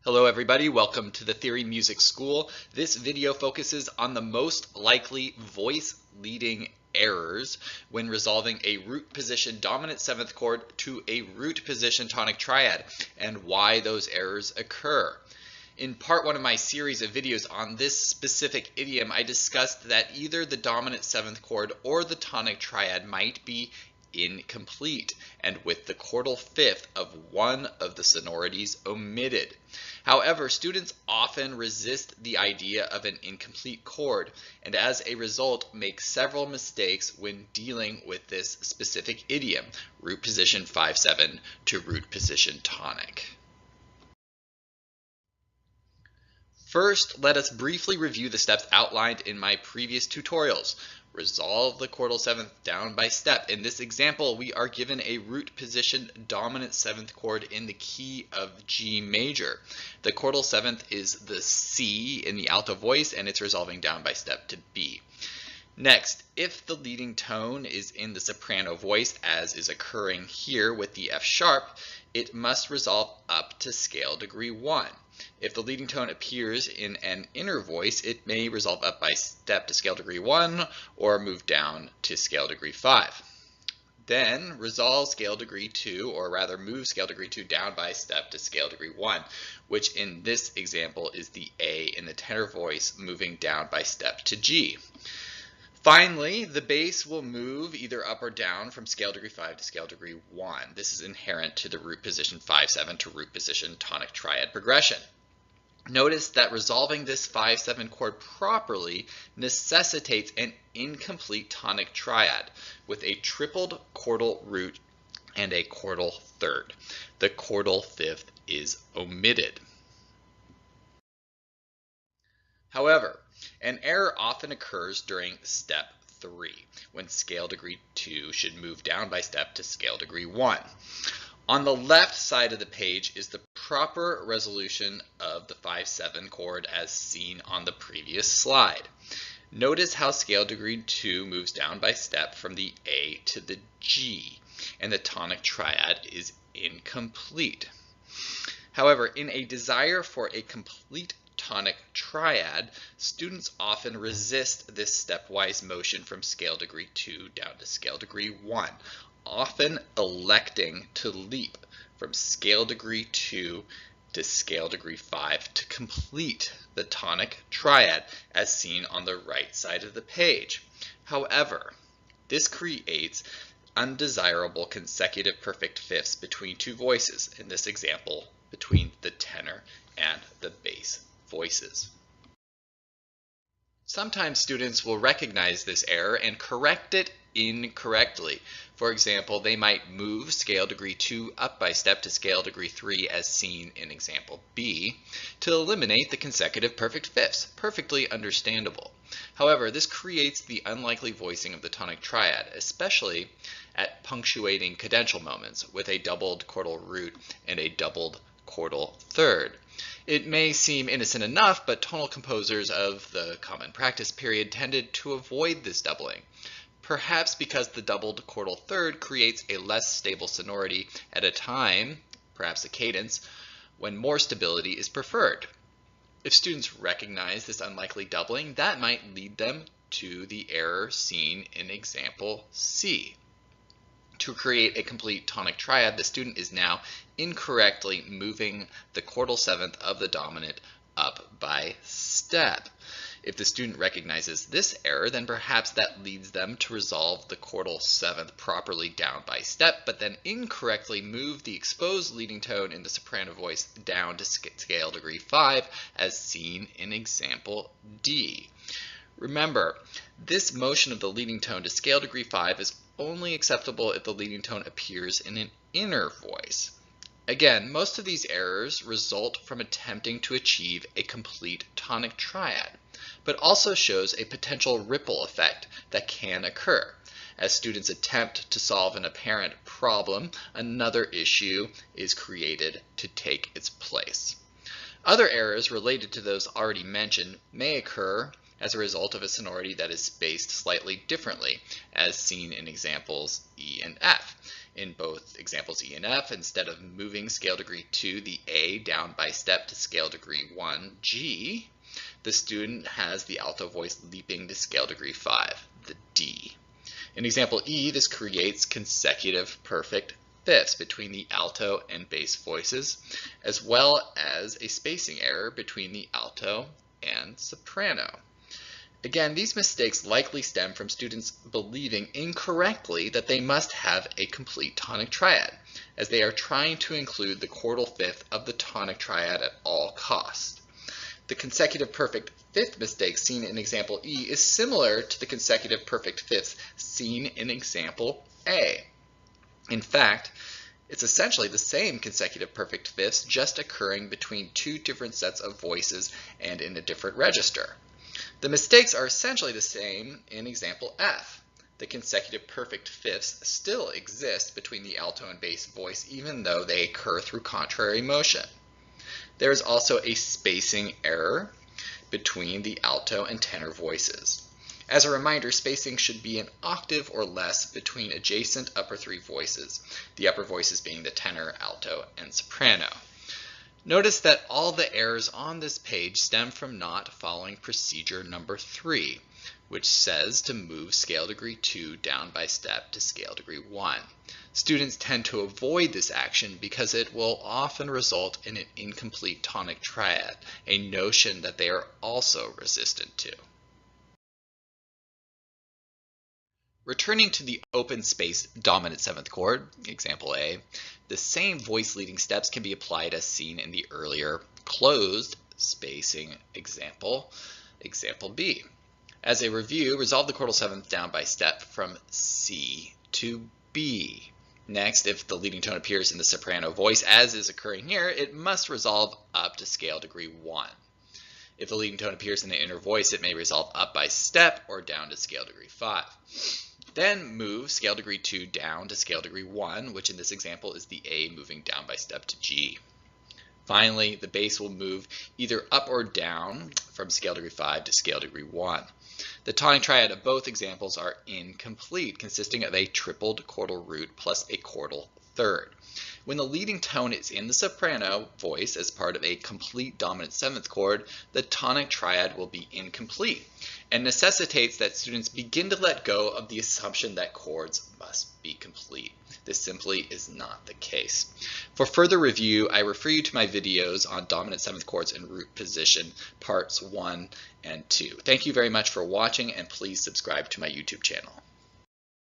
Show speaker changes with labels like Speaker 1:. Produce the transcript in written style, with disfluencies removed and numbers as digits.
Speaker 1: Hello everybody, welcome to the Theory Music School. This video focuses on the most likely voice leading errors when resolving a root position dominant seventh chord to a root position tonic triad and why those errors occur. In part one of my series of videos on this specific idiom, I discussed that either the dominant seventh chord or the tonic triad might be incomplete and with the chordal fifth of one of the sonorities omitted. However, students often resist the idea of an incomplete chord and as a result make several mistakes when dealing with this specific idiom, root position 5/7 to root position tonic. First, let us briefly review the steps outlined in my previous tutorials. Resolve the chordal seventh down by step. In this example, we are given a root position dominant seventh chord in the key of G major. The chordal seventh is the C in the alto voice, and it's resolving down by step to B. Next, if the leading tone is in the soprano voice, as is occurring here with the F sharp, it must resolve up to scale degree 1. If the leading tone appears in an inner voice, it may resolve up by step to scale degree 1 or move down to scale degree 5. Then resolve scale degree 2, or rather move scale degree 2 down by step to scale degree 1, which in this example is the A in the tenor voice moving down by step to G. Finally, the bass will move either up or down from scale degree 5 to scale degree 1. This is inherent to the root position 5/7 to root position tonic triad progression. Notice that resolving this 5/7 chord properly necessitates an incomplete tonic triad with a tripled chordal root and a chordal third. The chordal fifth is omitted. However, an error often occurs during step 3, when scale degree 2 should move down by step to scale degree 1. On the left side of the page is the proper resolution of the 5/7 chord as seen on the previous slide. Notice how scale degree 2 moves down by step from the A to the G, and the tonic triad is incomplete. However, in a desire for a complete tonic triad, students often resist this stepwise motion from scale degree 2 down to scale degree 1, often electing to leap from scale degree 2 to scale degree 5 to complete the tonic triad as seen on the right side of the page. However, this creates undesirable consecutive perfect fifths between two voices, in this example between the tenor and the bass voices. Sometimes students will recognize this error and correct it incorrectly. For example, they might move scale degree 2 up by step to scale degree 3 as seen in example B to eliminate the consecutive perfect fifths. Perfectly understandable. However, this creates the unlikely voicing of the tonic triad, especially at punctuating cadential moments with a doubled chordal root and a doubled chordal third. It may seem innocent enough, but tonal composers of the common practice period tended to avoid this doubling, perhaps because the doubled chordal third creates a less stable sonority at a time, perhaps a cadence, when more stability is preferred. If students recognize this unlikely doubling, that might lead them to the error seen in example C. To create a complete tonic triad, the student is now incorrectly moving the chordal seventh of the dominant up by step. If the student recognizes this error, then perhaps that leads them to resolve the chordal seventh properly down by step, but then incorrectly move the exposed leading tone in the soprano voice down to scale degree 5, as seen in example D. Remember, this motion of the leading tone to scale degree 5 is only acceptable if the leading tone appears in an inner voice. Again, most of these errors result from attempting to achieve a complete tonic triad, but also shows a potential ripple effect that can occur. As students attempt to solve an apparent problem, another issue is created to take its place. Other errors related to those already mentioned may occur as a result of a sonority that is spaced slightly differently, as seen in examples E and F. In both examples E and F, instead of moving scale degree 2, the A, down by step to scale degree 1, G, the student has the alto voice leaping to scale degree 5, the D. In example E, this creates consecutive perfect fifths between the alto and bass voices, as well as a spacing error between the alto and soprano. Again, these mistakes likely stem from students believing incorrectly that they must have a complete tonic triad, as they are trying to include the chordal fifth of the tonic triad at all costs. The consecutive perfect fifth mistake seen in example E is similar to the consecutive perfect fifths seen in example A. In fact, it's essentially the same consecutive perfect fifths, just occurring between two different sets of voices and in a different register. The mistakes are essentially the same in example F. The consecutive perfect fifths still exist between the alto and bass voice, even though they occur through contrary motion. There is also a spacing error between the alto and tenor voices. As a reminder, spacing should be an octave or less between adjacent upper three voices, the upper voices being the tenor, alto, and soprano. Notice that all the errors on this page stem from not following procedure number 3, which says to move scale degree 2 down by step to scale degree 1. Students tend to avoid this action because it will often result in an incomplete tonic triad, a notion that they are also resistant to. Returning to the open space dominant seventh chord, example A, the same voice leading steps can be applied as seen in the earlier closed spacing example, example B. As a review, resolve the chordal seventh down by step from C to B. Next, if the leading tone appears in the soprano voice, as is occurring here, it must resolve up to scale degree 1. If the leading tone appears in the inner voice, it may resolve up by step or down to scale degree 5. Then move scale degree 2 down to scale degree 1, which in this example is the A moving down by step to G. Finally, the bass will move either up or down from scale degree 5 to scale degree 1. The tonic triad of both examples are incomplete, consisting of a tripled chordal root plus a chordal third. When the leading tone is in the soprano voice as part of a complete dominant seventh chord, the tonic triad will be incomplete and necessitates that students begin to let go of the assumption that chords must be complete. This simply is not the case. For further review, I refer you to my videos on dominant seventh chords and root position, parts 1 and 2. Thank you very much for watching, and please subscribe to my YouTube channel.